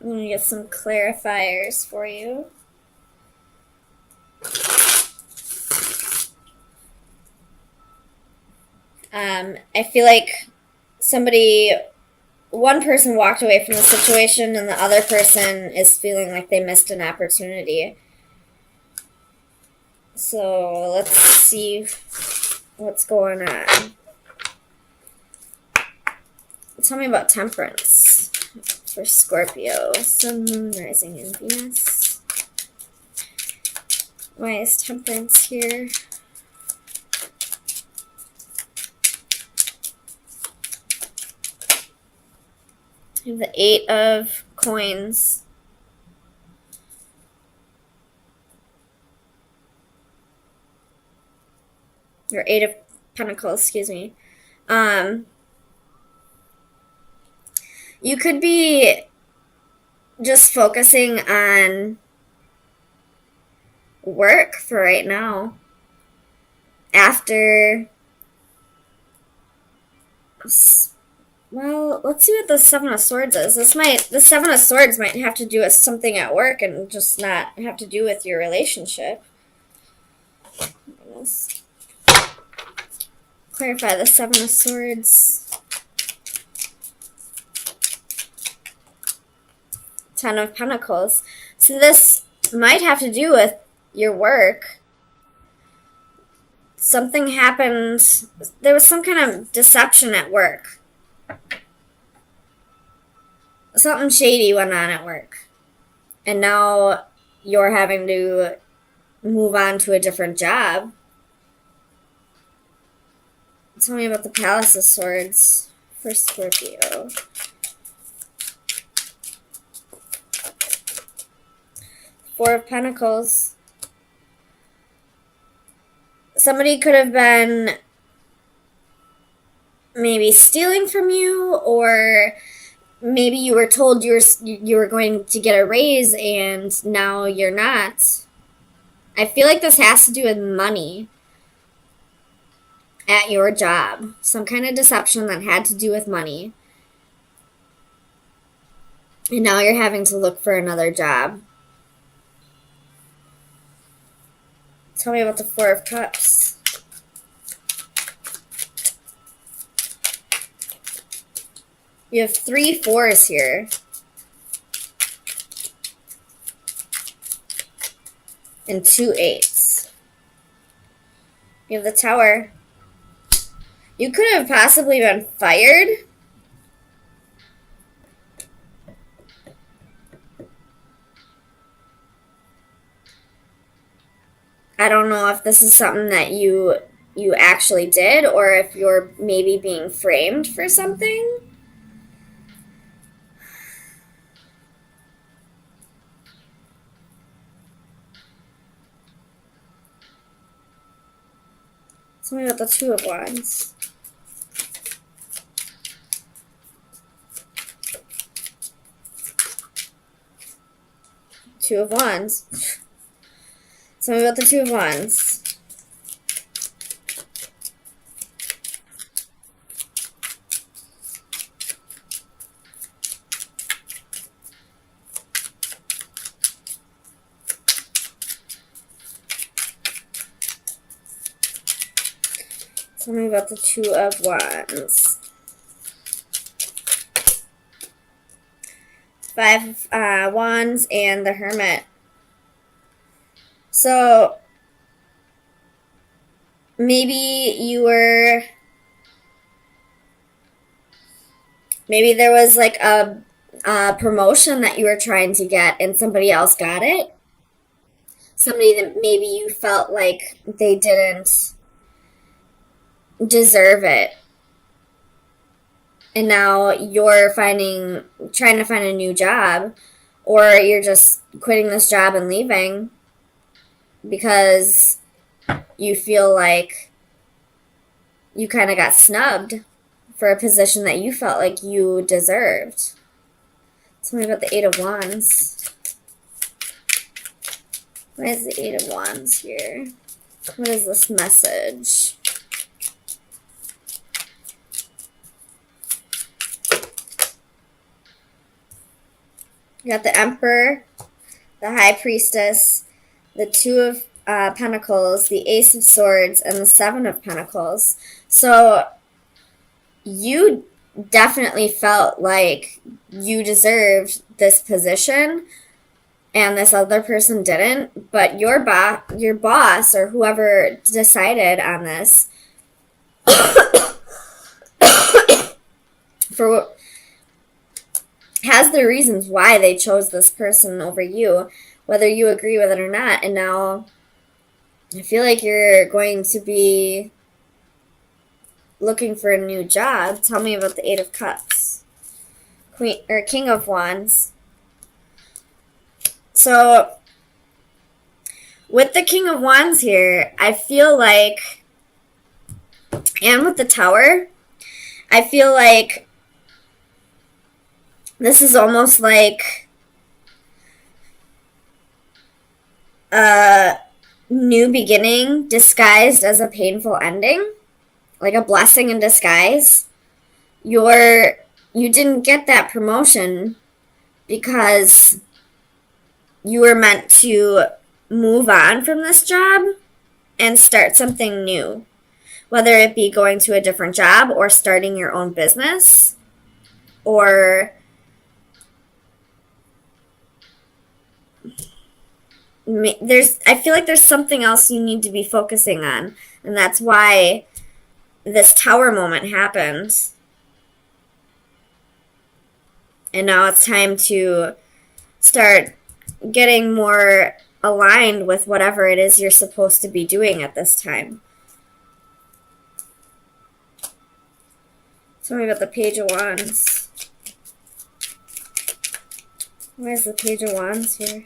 I'm going to get some clarifiers for you. I feel like one person walked away from the situation and the other person is feeling like they missed an opportunity. So let's see what's going on. Tell me about temperance for Scorpio. Sun, Moon, Rising, and Venus. Why is temperance here? We have the 8 of coins. Or 8 of pentacles, excuse me. You could be just focusing on work for right now. After, well, let's see what the 7 of Swords is. The 7 of Swords might have to do with something at work and just not have to do with your relationship. Clarify the 7 of Swords. 10 of Pentacles. So this might have to do with your work. Something happened. There was some kind of deception at work. Something shady went on at work. And now you're having to move on to a different job. Tell me about the Palace of Swords for Scorpio. Four of Pentacles. Somebody could have been maybe stealing from you, or maybe you were told you were going to get a raise and now you're not. I feel like this has to do with money at your job. Some kind of deception that had to do with money. And now you're having to look for another job. Tell me about the Four of Cups. You have 3 4s here. And 2 8s. You have the Tower. You could have possibly been fired. I don't know if this is something that you actually did, or if you're maybe being framed for something. Tell me about the Two of Wands. Two of Wands. Tell me about the Two of Wands. Tell me about the Two of Wands. 5 Wands and the Hermit. So maybe there was like a promotion that you were trying to get and somebody else got it. Somebody that maybe you felt like they didn't deserve it. And now you're trying to find a new job, or you're just quitting this job and leaving because you feel like you kind of got snubbed for a position that you felt like you deserved. Tell me about the 8 of Wands. Why is the 8 of Wands here? What is this message? You got the Emperor, the High Priestess, the Two of Pentacles, the Ace of Swords, and the Seven of Pentacles. So you definitely felt like you deserved this position and this other person didn't, but your boss or whoever decided on this for has their reasons why they chose this person over you, whether you agree with it or not. And now I feel like you're going to be looking for a new job. Tell me about the Eight of Cups. Queen or King of Wands. So with the King of Wands here, I feel like, and with the Tower, I feel like this is almost like a new beginning disguised as a painful ending, like a blessing in disguise. You didn't get that promotion because you were meant to move on from this job and start something new, whether it be going to a different job or starting your own business, or I feel like there's something else you need to be focusing on, and that's why this Tower moment happened. And now it's time to start getting more aligned with whatever it is you're supposed to be doing at this time. Tell me about the Page of Wands. Why is the Page of Wands here?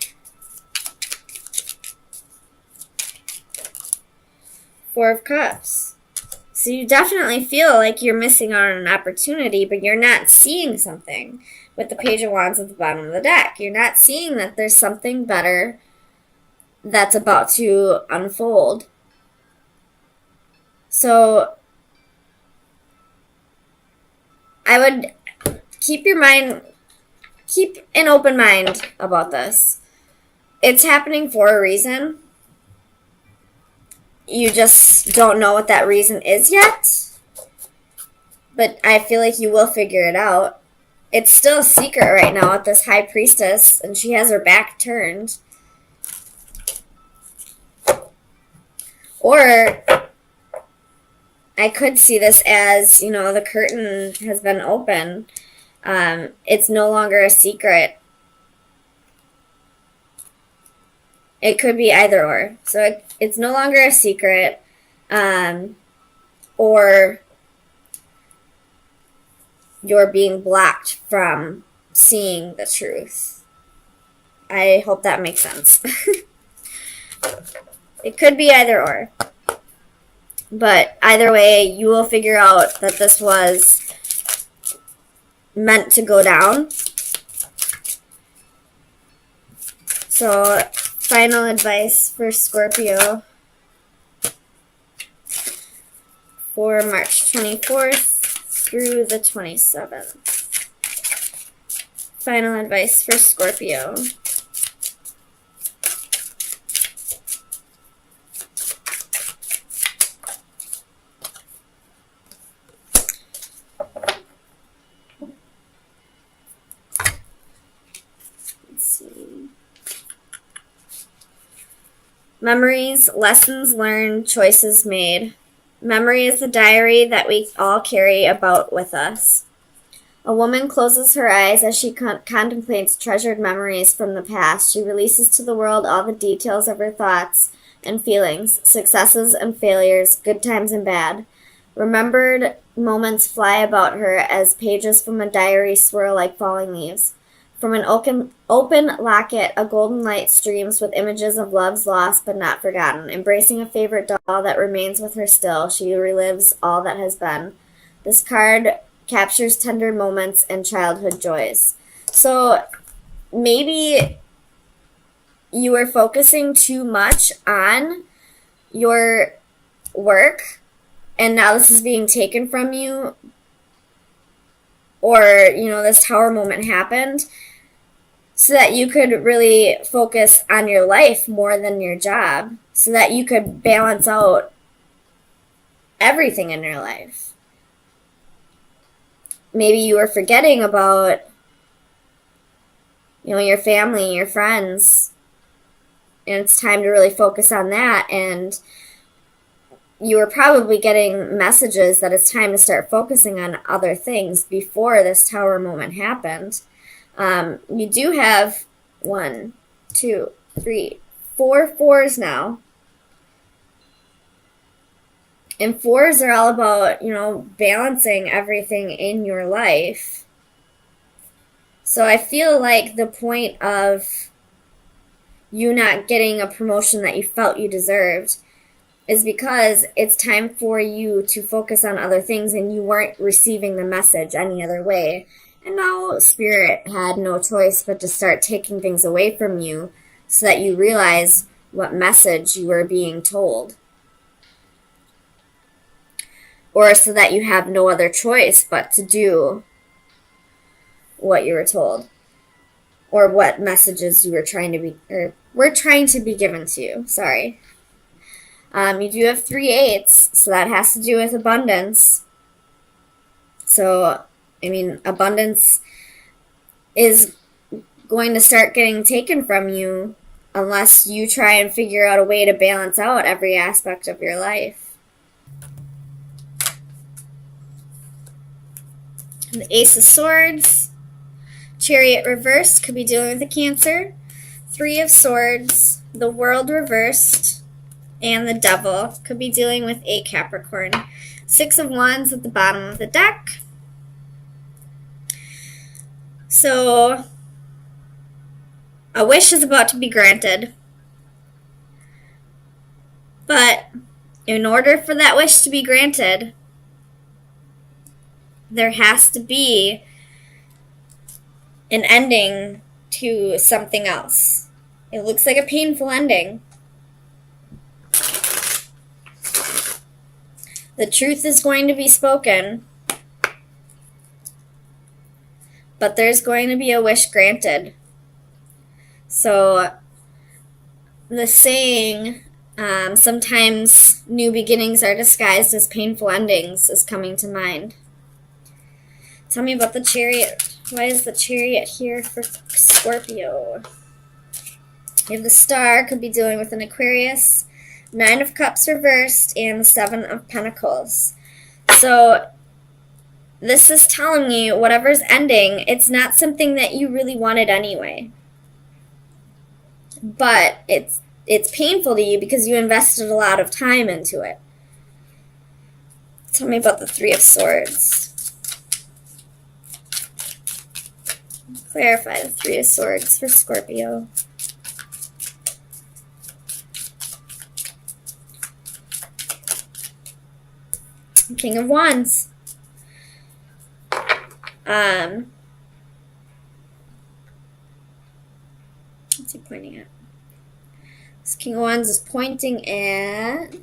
Four of Cups. So you definitely feel like you're missing out on an opportunity, but you're not seeing something. With the Page of Wands at the bottom of the deck, you're not seeing that there's something better that's about to unfold. So I would keep an open mind about this. It's happening for a reason. You just don't know what that reason is yet. But I feel like you will figure it out. It's still a secret right now with this High Priestess, and she has her back turned. Or I could see this as, the curtain has been open. It's no longer a secret. It could be either or. So it's no longer a secret, or you're being blocked from seeing the truth. I hope that makes sense. It could be either or. But either way, you will figure out that this was meant to go down. So, final advice for Scorpio for March 24th through the 27th. Final advice for Scorpio. Let's see. Memories, lessons learned, choices made. Memory is the diary that we all carry about with us. A woman closes her eyes as she contemplates treasured memories from the past. She releases to the world all the details of her thoughts and feelings, successes and failures, good times and bad. Remembered moments fly about her as pages from a diary swirl like falling leaves. From an open locket, a golden light streams with images of loves lost but not forgotten. Embracing a favorite doll that remains with her still, she relives all that has been. This card captures tender moments and childhood joys. So maybe you were focusing too much on your work, and now this is being taken from you, or, this Tower moment happened. so that you could really focus on your life more than your job, so that you could balance out everything in your life. Maybe you were forgetting about, your family, your friends, and it's time to really focus on that. And you were probably getting messages that it's time to start focusing on other things before this Tower moment happened. You do have 1, 2, 3, 4 fours now. And fours are all about, balancing everything in your life. So I feel like the point of you not getting a promotion that you felt you deserved is because it's time for you to focus on other things and you weren't receiving the message any other way. And now Spirit had no choice but to start taking things away from you so that you realize what message you were being told. Or so that you have no other choice but to do what you were told. Or what messages you were were trying to be given to you. Sorry. You do have 3 eights, so that has to do with abundance. So, abundance is going to start getting taken from you unless you try and figure out a way to balance out every aspect of your life. And the Ace of Swords, Chariot reversed, could be dealing with a Cancer. 3 of Swords, the World reversed, and the Devil could be dealing with a Capricorn. 6 of Wands at the bottom of the deck. So, a wish is about to be granted. But, in order for that wish to be granted, there has to be an ending to something else. It looks like a painful ending. The truth is going to be spoken, but there's going to be a wish granted. So, the saying, sometimes new beginnings are disguised as painful endings, is coming to mind. Tell me about the Chariot. Why is the Chariot here for Scorpio? You have the Star, could be dealing with an Aquarius. 9 of Cups reversed, and the 7 of Pentacles. So, this is telling you whatever's ending, it's not something that you really wanted anyway. But it's painful to you because you invested a lot of time into it. Tell me about the 3 of Swords. Clarify the 3 of Swords for Scorpio. King of Wands. What's he pointing at? This King of Wands is pointing at...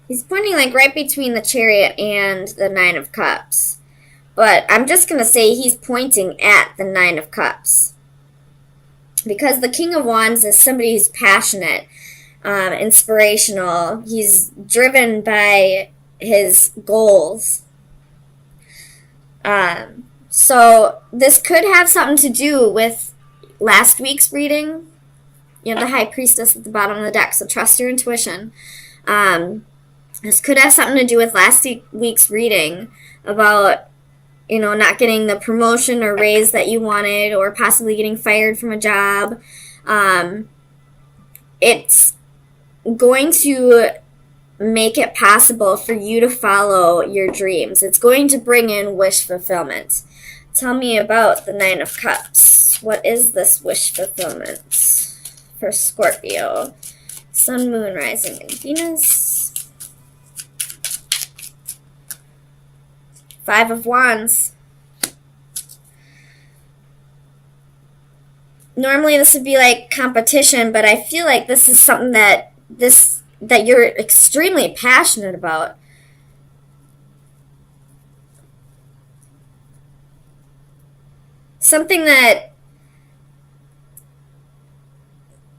He's pointing like right between the Chariot and the 9 of Cups. But I'm just going to say he's pointing at the 9 of Cups. Because the King of Wands is somebody who's passionate, inspirational. He's driven by his goals. So this could have something to do with last week's reading. You have the High Priestess at the bottom of the deck, so trust your intuition. This could have something to do with last week's reading about, not getting the promotion or raise that you wanted, or possibly getting fired from a job. It's going to make it possible for you to follow your dreams. It's going to bring in wish fulfillment. Tell me about the 9 of Cups. What is this wish fulfillment for Scorpio? Sun, Moon, Rising, and Venus. 5 of Wands. Normally this would be like competition, but I feel like this is something that you're extremely passionate about. Something that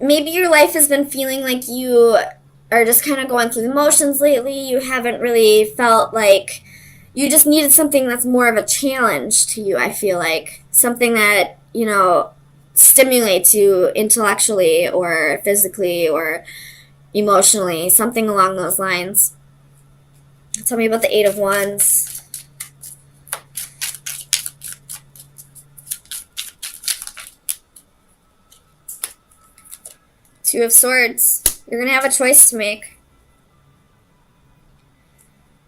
maybe your life has been feeling like you are just kind of going through the motions lately. You haven't really felt like you just needed something that's more of a challenge to you, I feel like. Something that, stimulates you intellectually or physically or emotionally, something along those lines. Tell me about the Eight of Wands. Two of Swords. You're going to have a choice to make.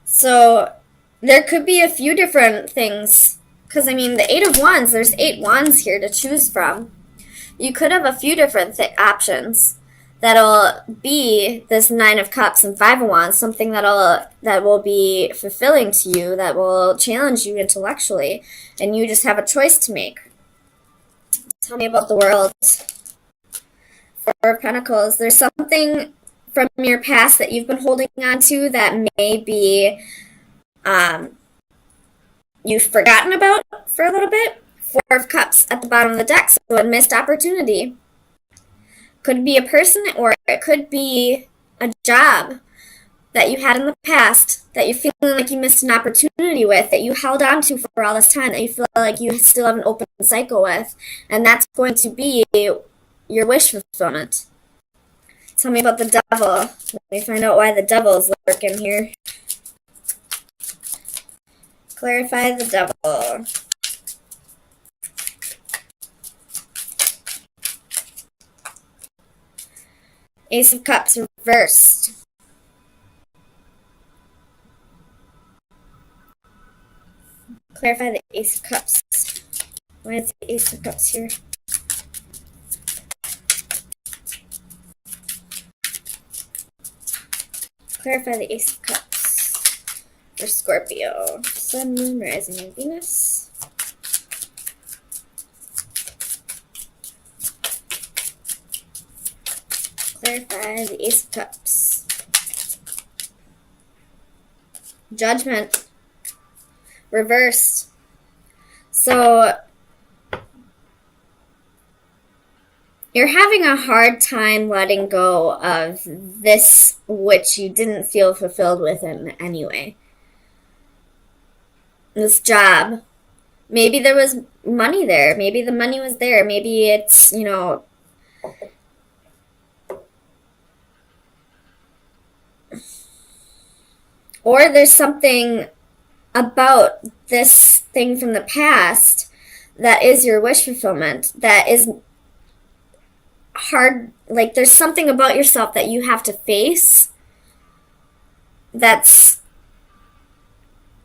So there could be a few different things. Because, the Eight of Wands, there's 8 wands here to choose from. You could have a few different options that'll be this 9 of Cups and 5 of Wands, something that will be fulfilling to you, that will challenge you intellectually, and you just have a choice to make. Tell me about the World. Four of Pentacles. There's something from your past that you've been holding on to that may be you've forgotten about for a little bit. Four of Cups at the bottom of the deck, so a missed opportunity. Could be a person, or it could be a job that you had in the past that you're feeling like you missed an opportunity with, that you held on to for all this time, that you feel like you still have an open cycle with, and that's going to be your wish fulfillment. Tell me about the Devil. Let me find out why the Devil is lurking here. Clarify the Devil. Ace of Cups reversed. Clarify the Ace of Cups. Why is the Ace of Cups here? Clarify the Ace of Cups for Scorpio. Sun, Moon, Rising, and Venus. Clarify the Ace of Cups. Judgment. Reversed. So you're having a hard time letting go of this which you didn't feel fulfilled with in anyway. This job. Maybe there was money there. Maybe the money was there. Maybe it's, or there's something about this thing from the past that is your wish fulfillment, that is hard. Like, there's something about yourself that you have to face that's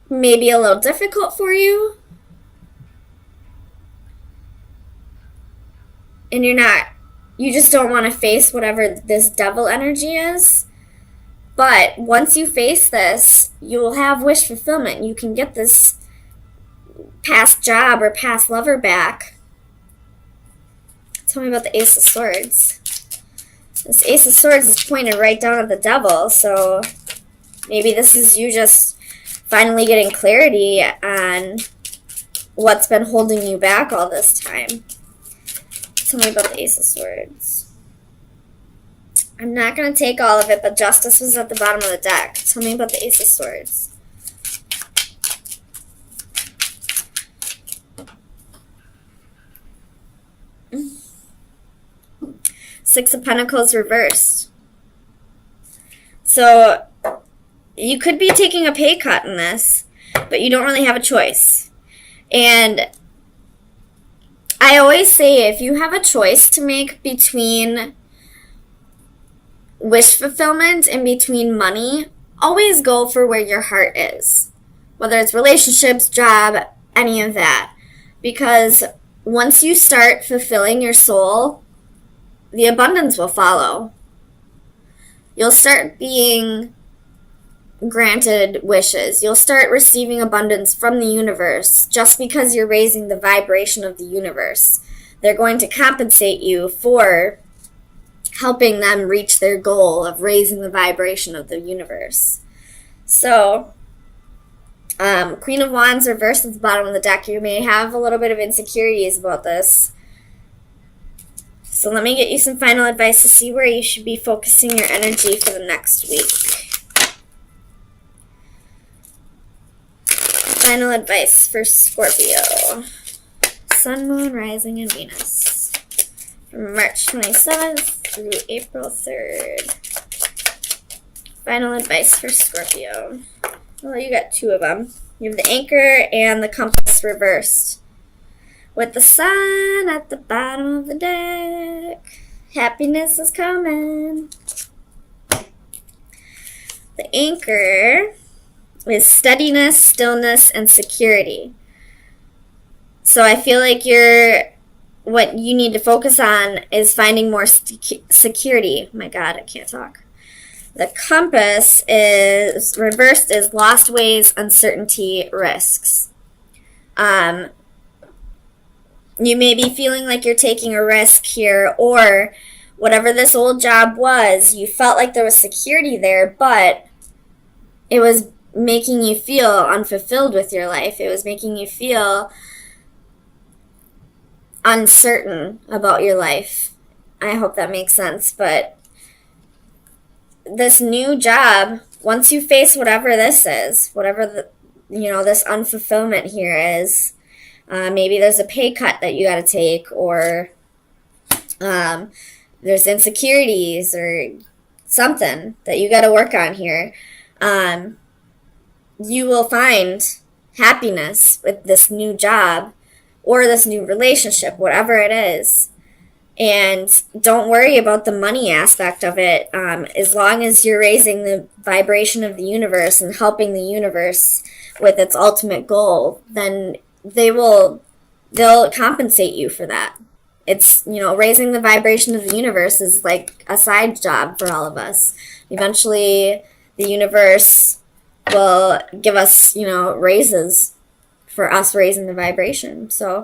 maybe a little difficult for you. And you just don't want to face whatever this Devil energy is. But once you face this, you will have wish fulfillment. You can get this past job or past lover back. Tell me about the Ace of Swords. This Ace of Swords is pointed right down at the Devil, so maybe this is you just finally getting clarity on what's been holding you back all this time. Tell me about the Ace of Swords. I'm not going to take all of it, but Justice was at the bottom of the deck. Tell me about the Ace of Swords. Six of Pentacles reversed. So you could be taking a pay cut in this, but you don't really have a choice. And I always say, if you have a choice to make between wish fulfillment and between money, always go for where your heart is. Whether it's relationships, job, any of that. Because once you start fulfilling your soul, the abundance will follow. You'll start being granted wishes. You'll start receiving abundance from the universe just because you're raising the vibration of the universe. They're going to compensate you for helping them reach their goal of raising the vibration of the universe. So, Queen of Wands reversed at the bottom of the deck. You may have a little bit of insecurities about this. So let me get you some final advice to see where you should be focusing your energy for the next week. Final advice for Scorpio. Sun, Moon, Rising, and Venus. From March 27th through April 3rd. Final advice for Scorpio. Well, you got two of them. You have the Anchor and the Compass reversed. With the Sun at the bottom of the deck. Happiness is coming. The Anchor is steadiness, stillness, and security. So I feel like what you need to focus on is finding more security. My God, I can't talk. The Compass is reversed is lost ways, uncertainty, risks. You may be feeling like you're taking a risk here, or whatever this old job was, you felt like there was security there, but it was making you feel unfulfilled with your life. It was making you feel uncertain about your life. I hope that makes sense, but this new job, once you face whatever this is, whatever this unfulfillment here is, maybe there's a pay cut that you got to take, or there's insecurities or something that you got to work on here. You will find happiness with this new job or this new relationship, whatever it is. And don't worry about the money aspect of it. As long as you're raising the vibration of the universe and helping the universe with its ultimate goal, then they'll compensate you for that. It's, raising the vibration of the universe is like a side job for all of us. Eventually, the universe will give us, raises for us raising the vibration. So